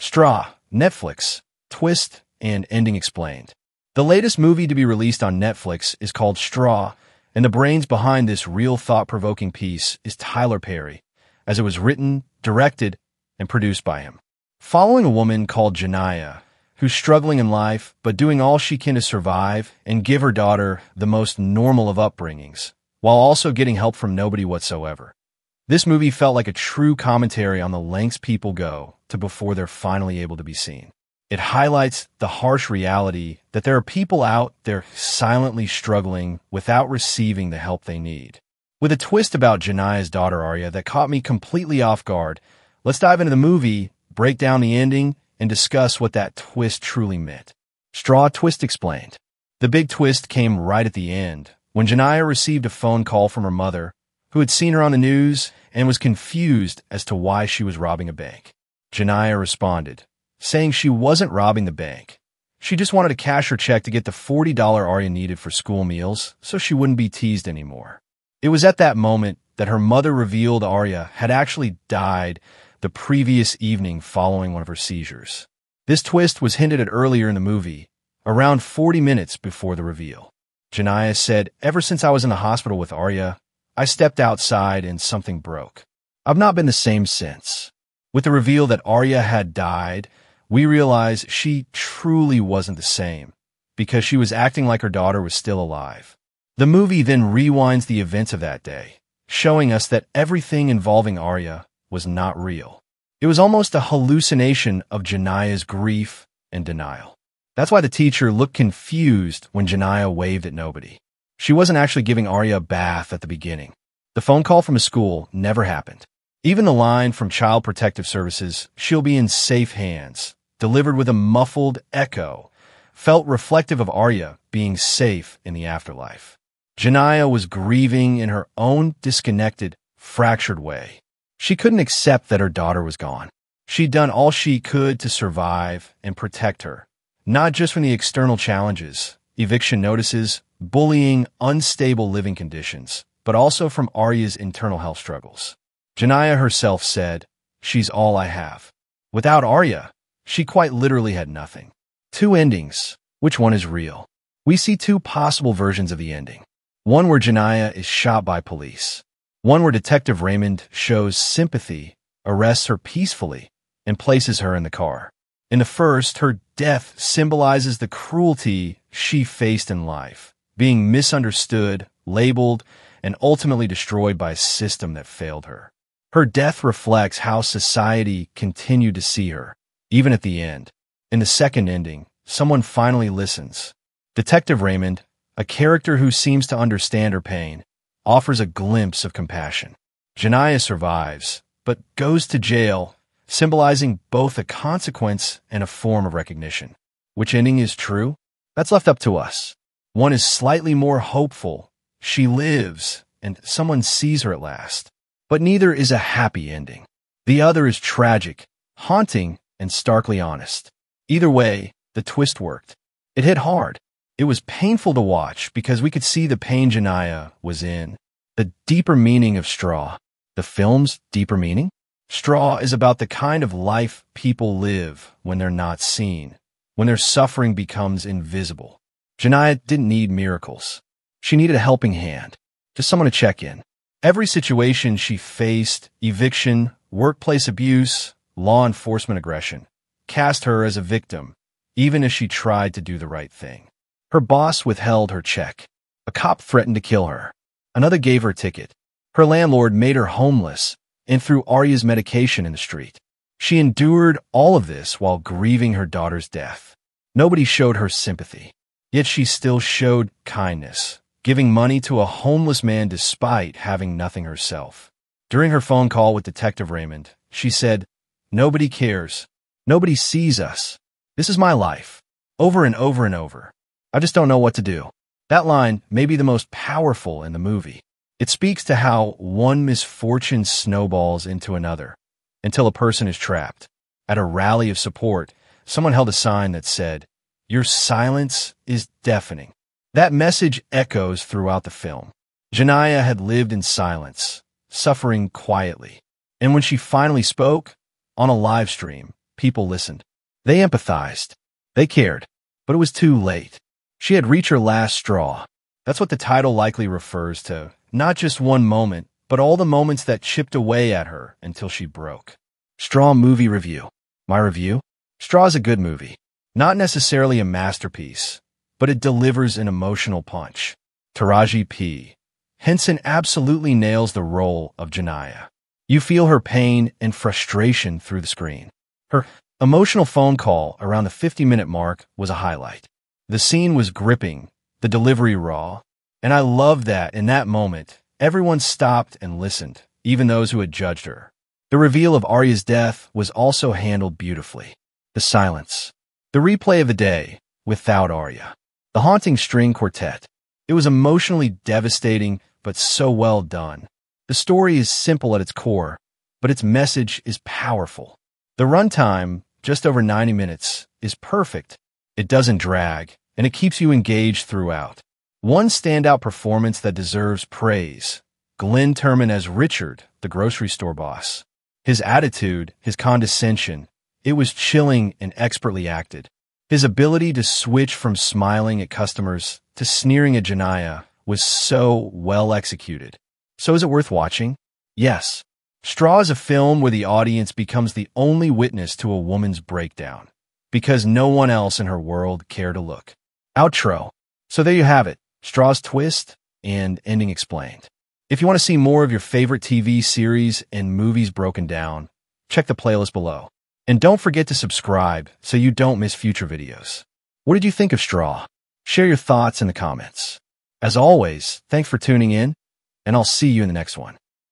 Straw, Netflix, twist, and ending explained. The latest movie to be released on Netflix is called Straw, and the brains behind this real thought-provoking piece is Tyler Perry, as it was written, directed, and produced by him. Following a woman called Janiyah, who's struggling in life but doing all she can to survive and give her daughter the most normal of upbringings, while also getting help from nobody whatsoever. This movie felt like a true commentary on the lengths people go to before they're finally able to be seen. It highlights the harsh reality that there are people out there silently struggling without receiving the help they need. With a twist about Janiyah's daughter Aria that caught me completely off guard, let's dive into the movie, break down the ending, and discuss what that twist truly meant. Straw Twist explained. The big twist came right at the end, when Janiyah received a phone call from her mother, who had seen her on the news and was confused as to why she was robbing a bank. Janiyah responded, saying she wasn't robbing the bank. She just wanted to cash her check to get the $40 Aria needed for school meals so she wouldn't be teased anymore. It was at that moment that her mother revealed Aria had actually died the previous evening following one of her seizures. This twist was hinted at earlier in the movie, around 40 minutes before the reveal. Janiyah said, "Ever since I was in the hospital with Aria, I stepped outside and something broke. I've not been the same since." With the reveal that Aria had died, we realized she truly wasn't the same, because she was acting like her daughter was still alive. The movie then rewinds the events of that day, showing us that everything involving Aria was not real. It was almost a hallucination of Janiyah's grief and denial. That's why the teacher looked confused when Janiyah waved at nobody. She wasn't actually giving Aria a bath at the beginning. The phone call from a school never happened. Even the line from Child Protective Services, "She'll be in safe hands," delivered with a muffled echo, felt reflective of Aria being safe in the afterlife. Janiyah was grieving in her own disconnected, fractured way. She couldn't accept that her daughter was gone. She'd done all she could to survive and protect her, not just from the external challenges, eviction notices, bullying, unstable living conditions, but also from Aria's internal health struggles. Janiyah herself said, "She's all I have." Without Aria, she quite literally had nothing. Two endings. Which one is real? We see two possible versions of the ending. One where Janiyah is shot by police. One where Detective Raymond shows sympathy, arrests her peacefully, and places her in the car. In the first, her death symbolizes the cruelty she faced in life, being misunderstood, labeled, and ultimately destroyed by a system that failed her. Her death reflects how society continued to see her, even at the end. In the second ending, someone finally listens. Detective Raymond, a character who seems to understand her pain, offers a glimpse of compassion. Janiyah survives, but goes to jail, symbolizing both a consequence and a form of recognition. Which ending is true? That's left up to us. One is slightly more hopeful. She lives, and someone sees her at last. But neither is a happy ending. The other is tragic, haunting, and starkly honest. Either way, the twist worked. It hit hard. It was painful to watch because we could see the pain Janiyah was in. The deeper meaning of Straw. The film's deeper meaning? Straw is about the kind of life people live when they're not seen, when their suffering becomes invisible. Janiyah didn't need miracles. She needed a helping hand, just someone to check in. Every situation she faced, eviction, workplace abuse, law enforcement aggression, cast her as a victim, even as she tried to do the right thing. Her boss withheld her check. A cop threatened to kill her. Another gave her a ticket. Her landlord made her homeless and threw Aria's medication in the street. She endured all of this while grieving her daughter's death. Nobody showed her sympathy, yet she still showed kindness, giving money to a homeless man despite having nothing herself. During her phone call with Detective Raymond, she said, "Nobody cares. Nobody sees us. This is my life." Over and over and over. I just don't know what to do. That line may be the most powerful in the movie. It speaks to how one misfortune snowballs into another until a person is trapped. At a rally of support, someone held a sign that said, "Your silence is deafening." That message echoes throughout the film. Janiyah had lived in silence, suffering quietly. And when she finally spoke, on a live stream, people listened. They empathized. They cared. But it was too late. She had reached her last straw. That's what the title likely refers to. Not just one moment, but all the moments that chipped away at her until she broke. Straw movie review. My review? Straw is a good movie. Not necessarily a masterpiece, but it delivers an emotional punch. Taraji P. Henson absolutely nails the role of Janiyah. You feel her pain and frustration through the screen. Her emotional phone call around the 50-minute mark was a highlight. The scene was gripping, the delivery raw, and I loved that in that moment, everyone stopped and listened, even those who had judged her. The reveal of Aria's death was also handled beautifully. The silence. The replay of the day without Aria. The haunting string quartet. It was emotionally devastating, but so well done. The story is simple at its core, but its message is powerful. The runtime, just over 90 minutes, is perfect. It doesn't drag, and it keeps you engaged throughout. One standout performance that deserves praise. Glenn Turman as Richard, the grocery store boss. His attitude, his condescension, it was chilling and expertly acted. His ability to switch from smiling at customers to sneering at Janiyah was so well executed. So is it worth watching? Yes. Straw is a film where the audience becomes the only witness to a woman's breakdown, because no one else in her world cared to look. Outro. So there you have it, Straw's twist and ending explained. If you want to see more of your favorite TV series and movies broken down, check the playlist below. And don't forget to subscribe so you don't miss future videos. What did you think of Straw? Share your thoughts in the comments. As always, thanks for tuning in, and I'll see you in the next one.